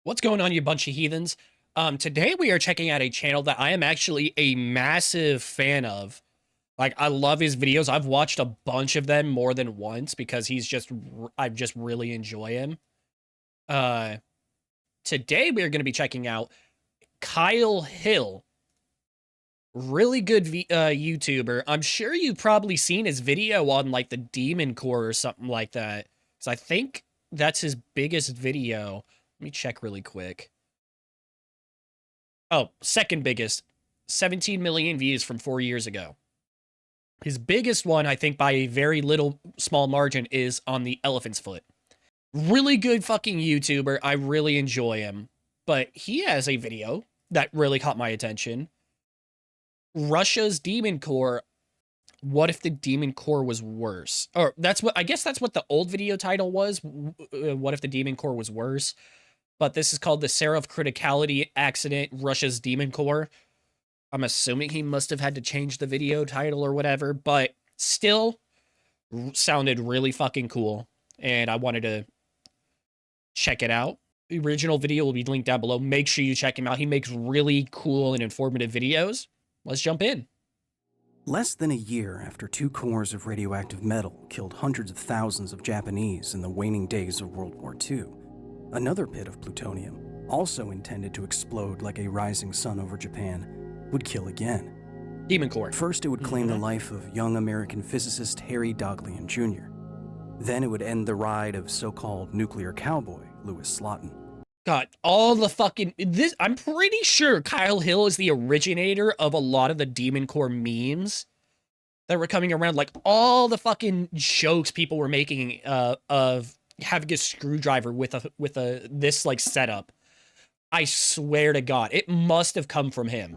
What's going on, you bunch of heathens? Today we are checking out a channel that I am actually a massive fan of. Like, I love his videos. I've watched a bunch of them more than once because I just really enjoy him. Uh, Today we are going to be checking out Kyle Hill. Really good YouTuber. I'm sure you've probably seen his video on, like, the Demon Core or something like that. So I think that's his biggest video. Let me check really quick. Oh, second biggest. 17 million views from 4 years ago. His biggest one, I think by a very small margin, is on the elephant's foot. Really good fucking YouTuber. I really enjoy him. But he has a video that really caught my attention. Russia's Demon Core. What if the Demon Core was worse? Or I guess that's what the old video title was. What if the Demon Core was worse? But this is called the Sarov Criticality Accident, Russia's Demon Core. I'm assuming he must have had to change the video title or whatever, but still sounded really fucking cool. And I wanted to check it out. The original video will be linked down below. Make sure you check him out. He makes really cool and informative videos. Let's jump in. Less than a year after 2 cores of radioactive metal killed hundreds of thousands of Japanese in the waning days of World War II, another pit of plutonium, also intended to explode like a rising sun over Japan, would kill again. Demon Core. First, it would claim the life of young American physicist Harry Daghlian Jr. Then it would end the ride of so-called nuclear cowboy Louis Slotin. God, all the fucking... I'm pretty sure Kyle Hill is the originator of a lot of the Demon Core memes that were coming around. Like, all the fucking jokes people were making of having a screwdriver with this like setup. I swear to God, it must have come from him.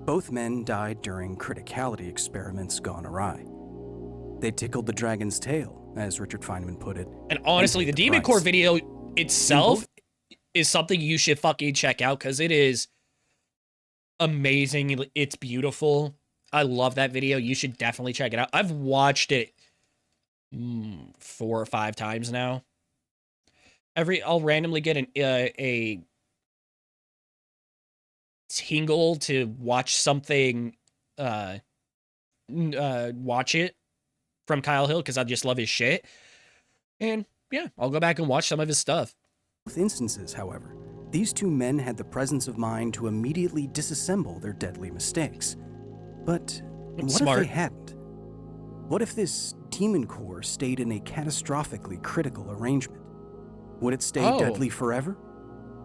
Both men died during criticality experiments gone awry. They tickled the dragon's tail, as Richard Feynman put it. And honestly, the Demon Core video itself is something you should fucking check out because it is amazing. It's beautiful. I love that video. You should definitely check it out. I've watched it 4 or 5 times now. I'll randomly get a tingle to watch something, watch it from Kyle Hill because I just love his shit. And yeah, I'll go back and watch some of his stuff. In both instances, however, these 2 men had the presence of mind to immediately disassemble their deadly mistakes. But what if they hadn't? What if this Demon Core stayed in a catastrophically critical arrangement? Would it stay deadly forever?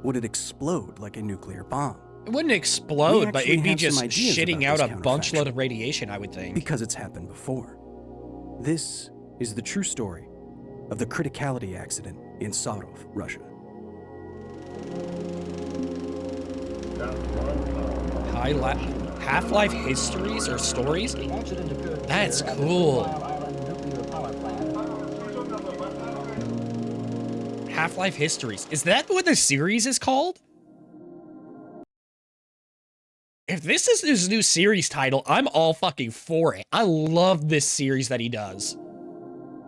Would it explode like a nuclear bomb? It wouldn't explode, but it'd be just shitting out a bunch load of radiation, I would think. Because it's happened before. This is the true story of the Criticality accident in Sarov, Russia. Half-life histories or stories? That's cool. Half-life histories. Is that what the series is called? If this is his new series title, I'm all fucking for it. I love this series that he does.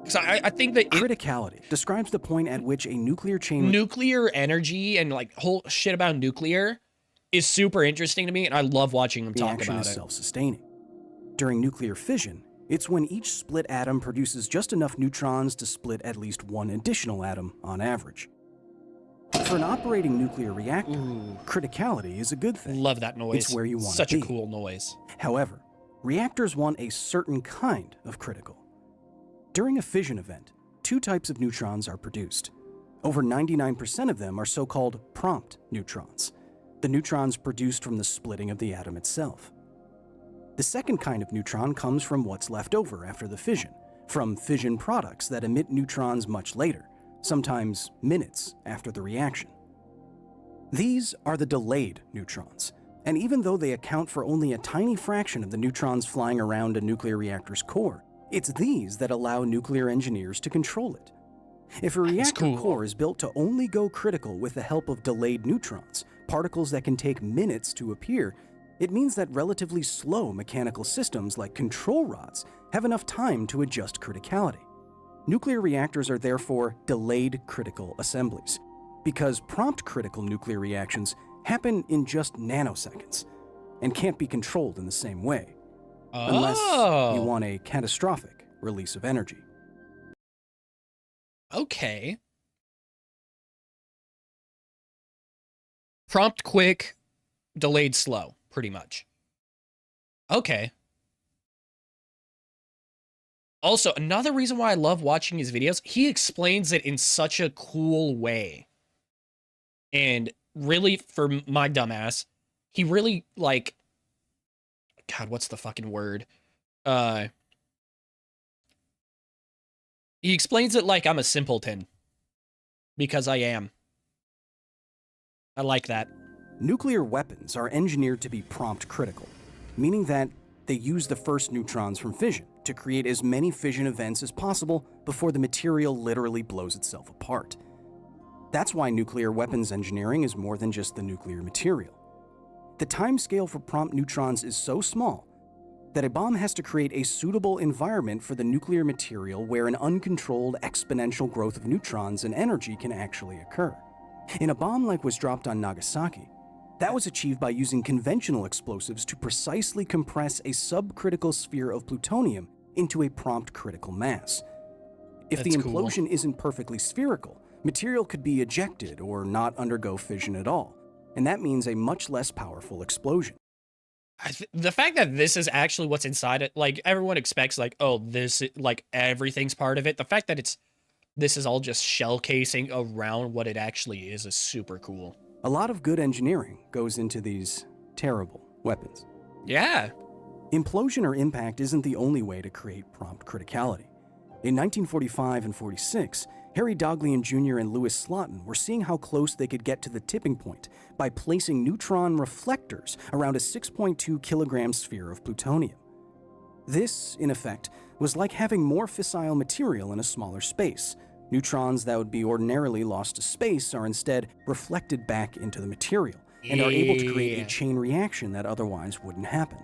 Because I think that Criticality describes the point at which a nuclear chain... Nuclear energy and like whole shit about nuclear is super interesting to me, and I love watching him talk about it. Is self-sustaining. During nuclear fission, it's when each split atom produces just enough neutrons to split at least one additional atom on average. For an operating nuclear reactor, criticality is a good thing. Love that noise. It's where you want to be. Such a cool noise. However, reactors want a certain kind of critical. During a fission event, 2 types of neutrons are produced. Over 99% of them are so-called prompt neutrons, the neutrons produced from the splitting of the atom itself. The second kind of neutron comes from what's left over after the fission, from fission products that emit neutrons much later, sometimes minutes after the reaction. These are the delayed neutrons, and even though they account for only a tiny fraction of the neutrons flying around a nuclear reactor's core, it's these that allow nuclear engineers to control it. If a reactor core is built to only go critical with the help of delayed neutrons, particles that can take minutes to appear, it means that relatively slow mechanical systems like control rods have enough time to adjust criticality. Nuclear reactors are therefore delayed critical assemblies. because prompt critical nuclear reactions happen in just nanoseconds and can't be controlled in the same way, unless you want a catastrophic release of energy. Okay. Prompt quick, delayed slow, pretty much. Okay. Also, another reason why I love watching his videos, he explains it in such a cool way. And really, for my dumbass, he really, like, God, what's the fucking word? He explains it like I'm a simpleton. Because I am. I like that. Nuclear weapons are engineered to be prompt critical, meaning that they use the first neutrons from fission to create as many fission events as possible before the material literally blows itself apart. That's why nuclear weapons engineering is more than just the nuclear material. The timescale for prompt neutrons is so small that a bomb has to create a suitable environment for the nuclear material where an uncontrolled exponential growth of neutrons and energy can actually occur. In a bomb like was dropped on Nagasaki, that was achieved by using conventional explosives to precisely compress a subcritical sphere of plutonium into a prompt critical mass. If the implosion isn't perfectly spherical, material could be ejected or not undergo fission at all, and that means a much less powerful explosion. The fact that this is actually what's inside it, like, everyone expects, like, oh, this, like, everything's part of it. The fact that this is all just shell casing around what it actually is super cool. A lot of good engineering goes into these terrible weapons. Yeah. Implosion or impact isn't the only way to create prompt criticality. In 1945 and 46, Harry Daghlian Jr. and Louis Slotin were seeing how close they could get to the tipping point by placing neutron reflectors around a 6.2 kilogram sphere of plutonium. This, in effect, was like having more fissile material in a smaller space. Neutrons that would be ordinarily lost to space are instead reflected back into the material and are able to create a chain reaction that otherwise wouldn't happen.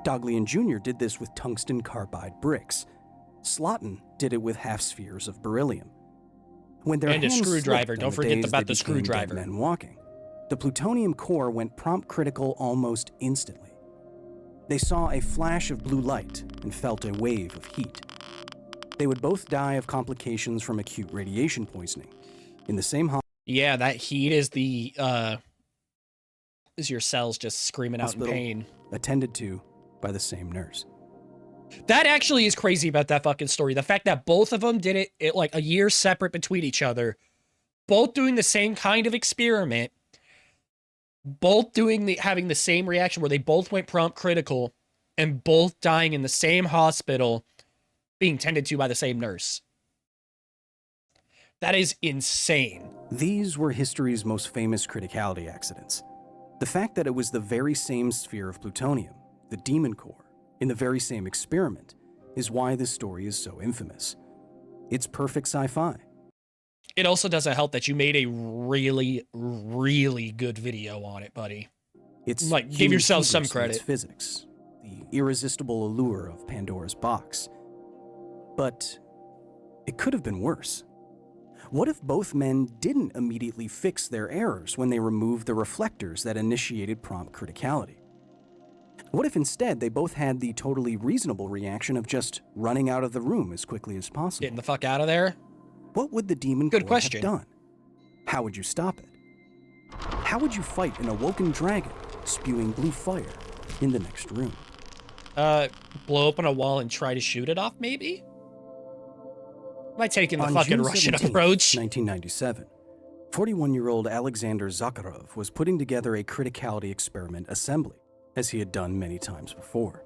Daghlian Jr. did this with tungsten carbide bricks. Slotin did it with half spheres of beryllium. When their and a screwdriver. Don't forget about the screwdriver. Men walking, the plutonium core went prompt critical almost instantly. They saw a flash of blue light and felt a wave of heat. They would both die of complications from acute radiation poisoning. In the same hospital. Yeah, that heat is is your cells just screaming out in pain. Attended to by the same nurse. That actually is crazy about that fucking story. The fact that both of them did it like a year separate between each other, both doing the same kind of experiment, both having the same reaction where they both went prompt critical, and both dying in the same hospital, being tended to by the same nurse. That is insane. These were history's most famous criticality accidents. The fact that it was the very same sphere of plutonium, the demon core, in the very same experiment, is why this story is so infamous. It's perfect sci-fi. It also doesn't help that you made a really, really good video on it, buddy. It's like, give yourself some credit. It's physics, the irresistible allure of Pandora's box. But it could have been worse. What if both men didn't immediately fix their errors when they removed the reflectors that initiated prompt criticality? What if instead they both had the totally reasonable reaction of just running out of the room as quickly as possible? Getting the fuck out of there? What would the demon core have done? How would you stop it? How would you fight an awoken dragon spewing blue fire in the next room? Blow open a wall and try to shoot it off, maybe? Am I taking the fucking Russian approach? 1997, 41-year-old Alexander Zakharov was putting together a criticality experiment assembly, as he had done many times before.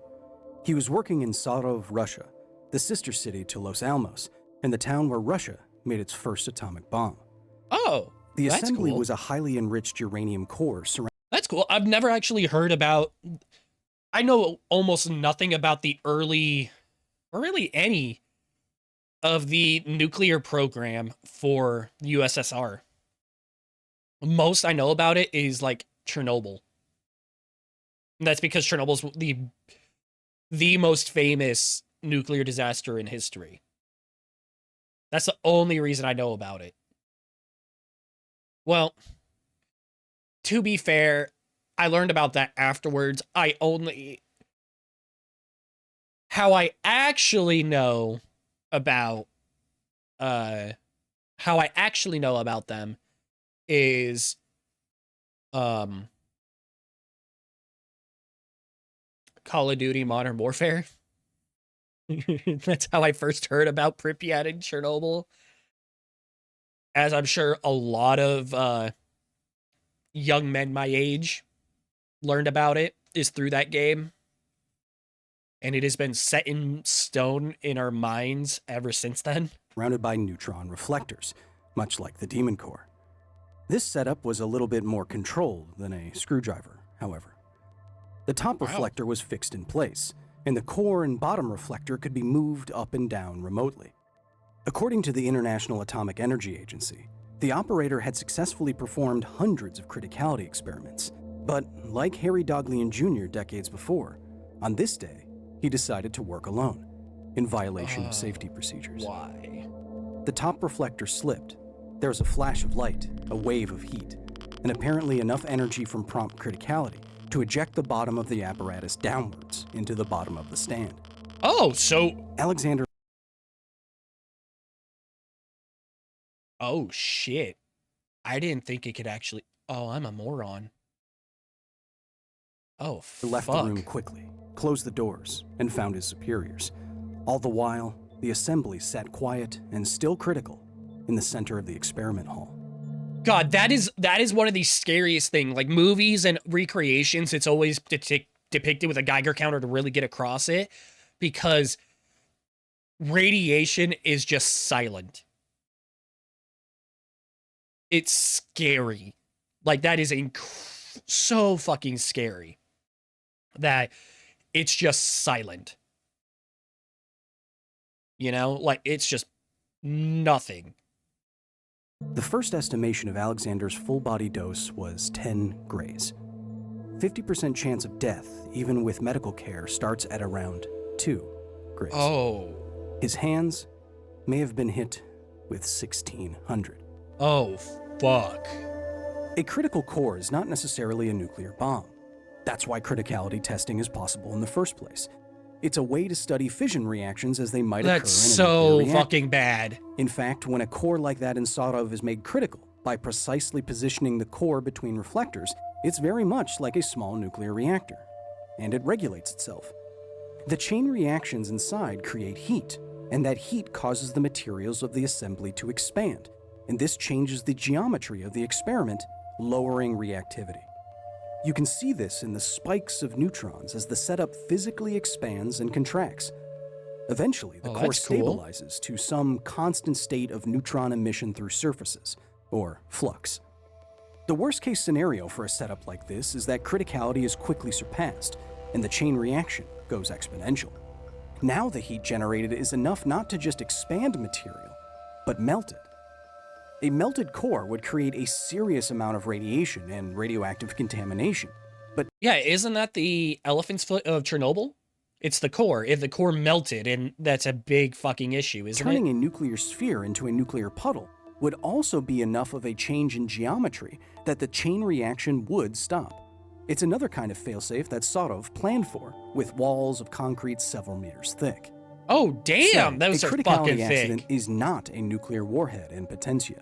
He was working in Sarov, Russia, the sister city to Los Alamos, and the town where Russia made its first atomic bomb. Oh, the assembly was a highly enriched uranium core surrounding. That's cool. I've never actually heard about. I know almost nothing about the early, or really any, of the nuclear program for the USSR. Most I know about it is like Chernobyl. And that's because Chernobyl's the most famous nuclear disaster in history. That's the only reason I know about it. Well, to be fair, I learned about that afterwards. How I actually know about how I actually know about them is um Call of Duty Modern Warfare. That's how I first heard about Pripyat and Chernobyl. As I'm sure a lot of young men my age learned about it is through that game. And it has been set in stone in our minds ever since then. Surrounded by neutron reflectors, much like the Demon Core. This setup was a little bit more controlled than a screwdriver, however. The top reflector was fixed in place, and the core and bottom reflector could be moved up and down remotely. According to the International Atomic Energy Agency, the operator had successfully performed hundreds of criticality experiments, but like Harry Daghlian Jr. decades before, on this day, he decided to work alone, in violation of safety procedures. Why? The top reflector slipped. There was a flash of light, a wave of heat, and apparently enough energy from prompt criticality to eject the bottom of the apparatus downwards into the bottom of the stand. Oh, so... Alexander... Oh, shit. I didn't think it could actually... Oh, I'm a moron. Oh, fuck. left the room quickly, closed the doors, and found his superiors. All the while, the assembly sat quiet and still critical in the center of the experiment hall. God, that is one of the scariest things. Like, movies and recreations, it's always depicted with a Geiger counter to really get across it, because radiation is just silent. It's scary. Like, that is so fucking scary that it's just silent. You know, like, it's just nothing. The first estimation of Alexander's full body dose was 10 grays. 50% chance of death, even with medical care, starts at around 2 grays. Oh. His hands may have been hit with 1,600. Oh, fuck. A critical core is not necessarily a nuclear bomb. That's why criticality testing is possible in the first place. It's a way to study fission reactions as they might occur in a That's so nuclear reactor. fucking bad. In fact, when a core like that in Sarov is made critical by precisely positioning the core between reflectors, it's very much like a small nuclear reactor, and it regulates itself. The chain reactions inside create heat, and that heat causes the materials of the assembly to expand, and this changes the geometry of the experiment, lowering reactivity. You can see this in the spikes of neutrons as the setup physically expands and contracts. Eventually, the core stabilizes to some constant state of neutron emission through surfaces, or flux. The worst-case scenario for a setup like this is that criticality is quickly surpassed, and the chain reaction goes exponential. Now the heat generated is enough not to just expand material, but melt it. A melted core would create a serious amount of radiation and radioactive contamination, but... Yeah, isn't that the elephant's foot of Chernobyl? It's the core. If the core melted, and that's a big fucking issue, isn't it? Turning a nuclear sphere into a nuclear puddle would also be enough of a change in geometry that the chain reaction would stop. It's another kind of failsafe that Sarov planned for, with walls of concrete several meters thick. Oh, damn! Those are fucking thick. A criticality accident is not a nuclear warhead in potentia.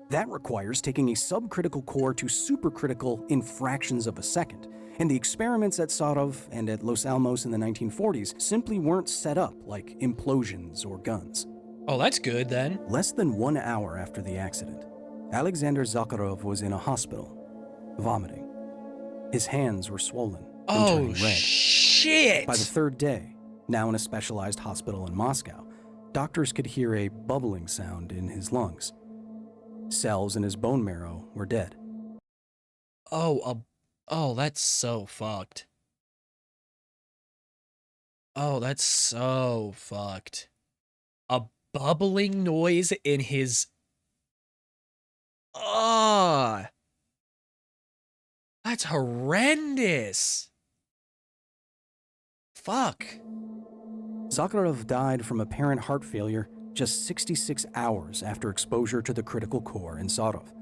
That requires taking a subcritical core to supercritical in fractions of a second, and the experiments at Sarov and at Los Alamos in the 1940s simply weren't set up like implosions or guns. Oh, that's good then. Less than 1 hour after the accident, Alexander Zakharov was in a hospital, vomiting. His hands were swollen and turning red. Shit! By the third day, now in a specialized hospital in Moscow, doctors could hear a bubbling sound in his lungs. Cells in his bone marrow were dead. Oh, that's so fucked. Oh, that's so fucked. A bubbling noise in his... Oh, that's horrendous. Fuck. Zakharov died from apparent heart failure just 66 hours after exposure to the critical core in Sarov.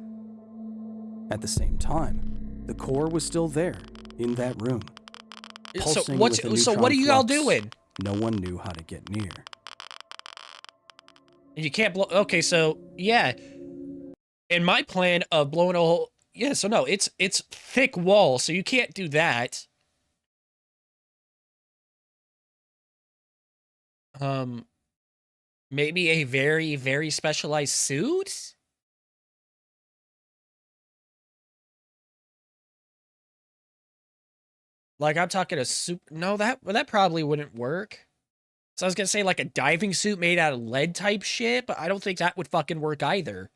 At the same time, the core was still there, in that room. Pulsing with a So neutron what are you all flux doing? no one knew how to get near. You can't blow. Okay, so yeah. In my plan of blowing a hole, yeah. So no, it's thick wall, so you can't do that. Maybe a very, very specialized suit? Like, I'm talking a suit. No, that probably wouldn't work. So I was gonna say, like, a diving suit made out of lead type shit, but I don't think that would fucking work either.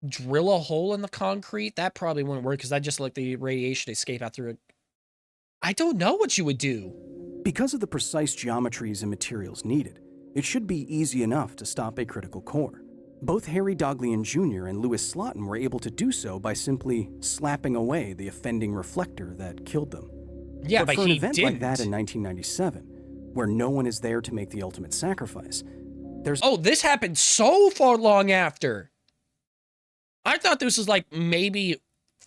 Drill a hole in the concrete? That probably wouldn't work, because that just let the radiation escape out through it. I don't know what you would do. Because of the precise geometries and materials needed, it should be easy enough to stop a critical core. Both Harry Daghlian Jr. and Louis Slotin were able to do so by simply slapping away the offending reflector that killed them. Yeah, but for an he event didn't. like that in 1997, where no one is there to make the ultimate sacrifice, there's... Oh, this happened so far long after. I thought this was like maybe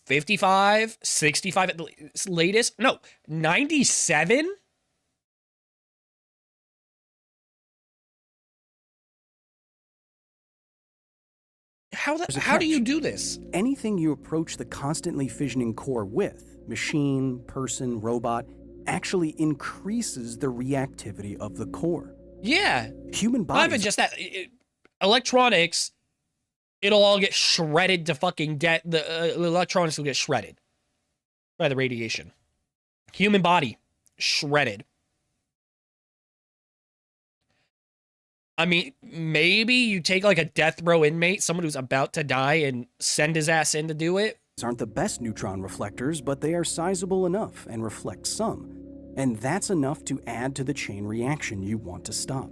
55, 65 at the latest. No, 97? How do you do this? Anything you approach the constantly fissioning core with, machine, person, robot, actually increases the reactivity of the core. Yeah. Human Not bodies... even just that. Electronics, it'll all get shredded to fucking death. The electronics will get shredded by the radiation. Human body, shredded. I mean, maybe you take like a death row inmate, someone who's about to die, and send his ass in to do it. aren't the best neutron reflectors, but they are sizable enough and reflect some. And that's enough to add to the chain reaction you want to stop.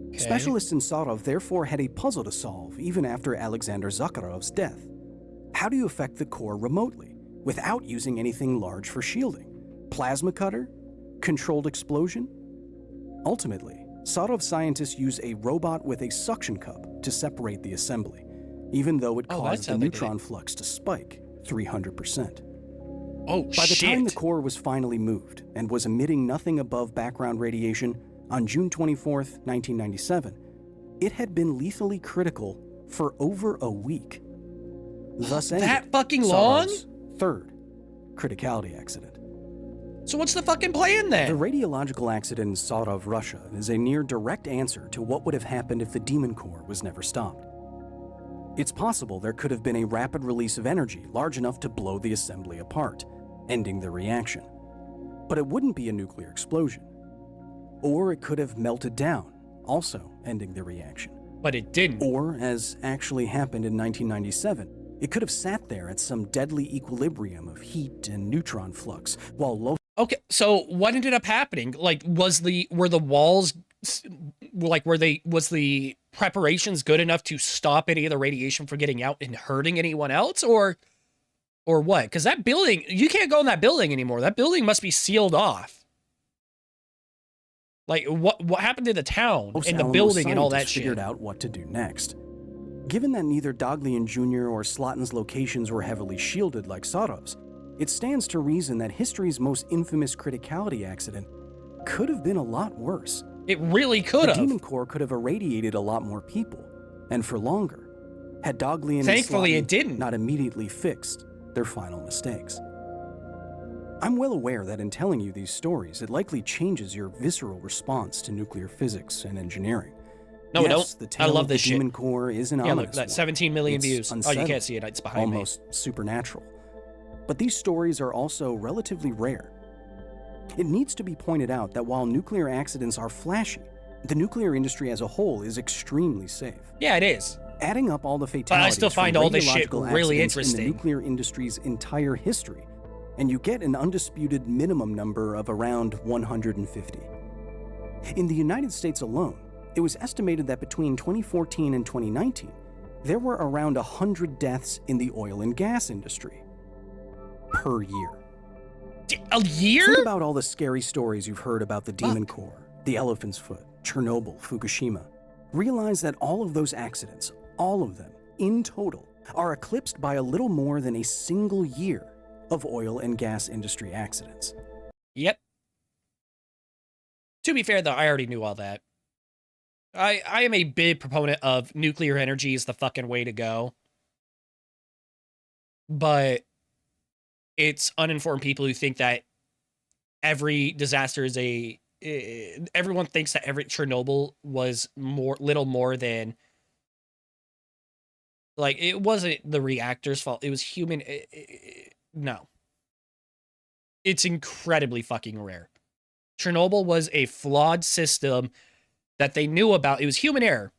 Okay. Specialists in Sarov therefore had a puzzle to solve even after Alexander Zakharov's death. How do you affect the core remotely, without using anything large for shielding? Plasma cutter? Controlled explosion? Ultimately, Sarov scientists use a robot with a suction cup to separate the assembly, even though it caused the neutron flux to spike 300%. Oh, By the time the core was finally moved and was emitting nothing above background radiation, on June 24th, 1997, it had been lethally critical for over a week. Thus ended that fucking long? Sarov's third criticality accident. So what's the fucking plan then? The radiological accident in Sarov, Russia is a near direct answer to what would have happened if the demon core was never stopped. It's possible there could have been a rapid release of energy large enough to blow the assembly apart, ending the reaction. But it wouldn't be a nuclear explosion. Or it could have melted down, also ending the reaction. But it didn't. Or, as actually happened in 1997, it could have sat there at some deadly equilibrium of heat and neutron flux, while low... Okay, so what ended up happening? Like, was the preparations good enough to stop any of the radiation from getting out and hurting anyone else, or what? Because that building, you can't go in that building anymore. That building must be sealed off. Like, what happened to the town and the building and all that shit? Figured out what to do next. Given that neither Daghlian Jr. or Slotin's locations were heavily shielded like Sarov's, it stands to reason that history's most infamous criticality accident could have been a lot worse. It really could have. The demon core could have irradiated a lot more people, and for longer, had Daghlian Thankfully, and it didn't. not immediately fixed their final mistakes. I'm well aware that in telling you these stories, it likely changes your visceral response to nuclear physics and engineering. No, yes, don't. The tale I love of this the shit. demon core is an Yeah, ominous look, that one. 17 million It's views. Oh, you unsettling, can't see it. It's behind almost supernatural. But these stories are also relatively rare. It needs to be pointed out that while nuclear accidents are flashy, the nuclear industry as a whole is extremely safe. me. Yeah, it is. Adding up all the fatalities still find from all this shit radiological really accidents interesting. in the nuclear industry's entire history, and you get an undisputed minimum number of around 150. In the United States alone, it was estimated that between 2014 and 2019, there were around 100 deaths in the oil and gas industry per year. A year? Think about all the scary stories you've heard about the demon core, the elephant's foot, Chernobyl, Fukushima. Realize that all of those accidents, all of them, in total, are eclipsed by a little more than a single year of oil and gas industry accidents. Yep. To be fair, though, I already knew all that. I am a big proponent of nuclear energy is the fucking way to go. But it's uninformed people who think that every disaster is everyone thinks that every Chernobyl was little more than, like, it wasn't the reactor's fault. It was human. No. It's incredibly fucking rare. Chernobyl was a flawed system that they knew about. It was human error.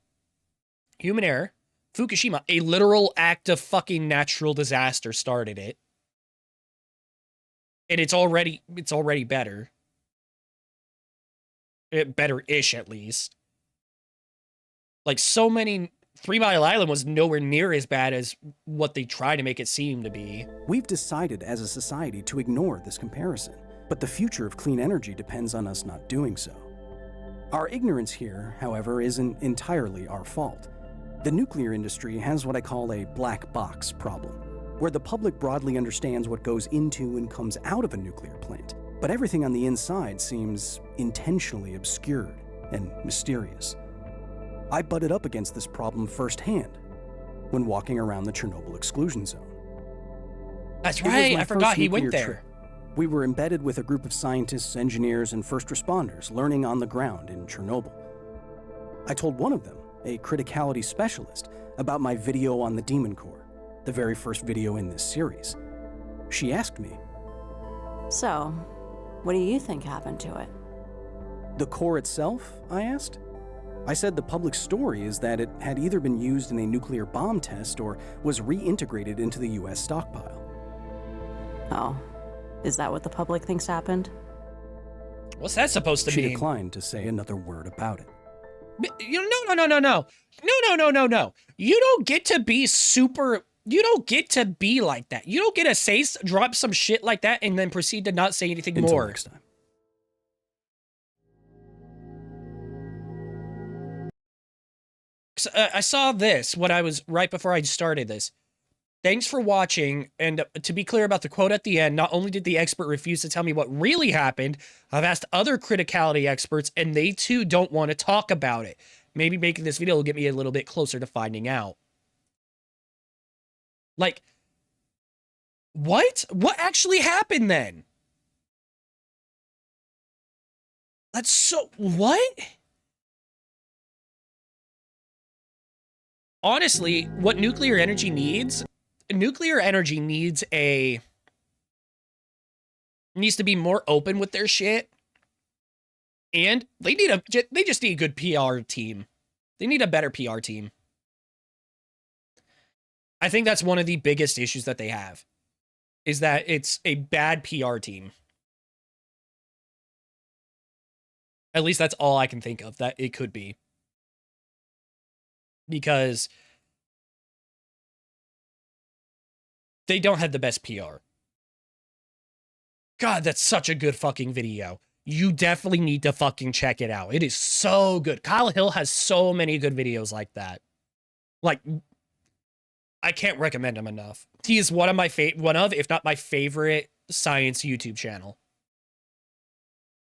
Human error. Fukushima, a literal act of fucking natural disaster, started it. And it's already better. Better-ish, at least. Like, so many... 3 Mile Island was nowhere near as bad as what they try to make it seem to be. We've decided as a society to ignore this comparison, but the future of clean energy depends on us not doing so. Our ignorance here, however, isn't entirely our fault. The nuclear industry has what I call a black box problem, where the public broadly understands what goes into and comes out of a nuclear plant, but everything on the inside seems intentionally obscured and mysterious. I butted up against this problem firsthand when walking around the Chernobyl exclusion zone. That's right, I forgot he went there. Trip. We were embedded with a group of scientists, engineers, and first responders learning on the ground in Chernobyl. I told one of them, a criticality specialist, about my video on the Demon Core, the very first video in this series. She asked me, "So, what do you think happened to it?" "The core itself?" I asked. I said the public story is that it had either been used in a nuclear bomb test or was reintegrated into the US stockpile. Oh, is that what the public thinks happened? What's that supposed to mean? She mean? declined to say another word about it. No. You don't get to be super... You don't get to be like that. You don't get to drop some shit like that and then proceed to not say anything Until more. Next time. I saw this when I was right before I started this. Thanks for watching. And to be clear about the quote at the end, not only did the expert refuse to tell me what really happened, I've asked other criticality experts and they too don't want to talk about it. Maybe making this video will get me a little bit closer to finding out. Like, what? What actually happened then? That's so... What? Honestly, what nuclear energy needs needs to be more open with their shit. And they just need a good PR team. They need a better PR team. I think that's one of the biggest issues that they have, is that it's a bad PR team. At least that's all I can think of that it could be. Because they don't have the best PR. God, that's such a good fucking video. You definitely need to fucking check it out. It is so good. Kyle Hill has so many good videos like that. Like, I can't recommend him enough. He is one of, if not my favorite science YouTube channel.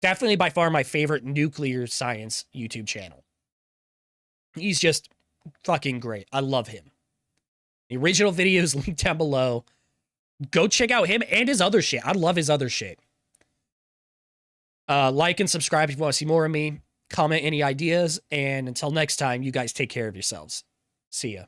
Definitely by far my favorite nuclear science YouTube channel. He's just fucking great. I love him. The original video is linked down below. Go check out him and his other shit. I love his other shit. Like and subscribe if you want to see more of me. Comment any ideas. And until next time, you guys take care of yourselves. See ya.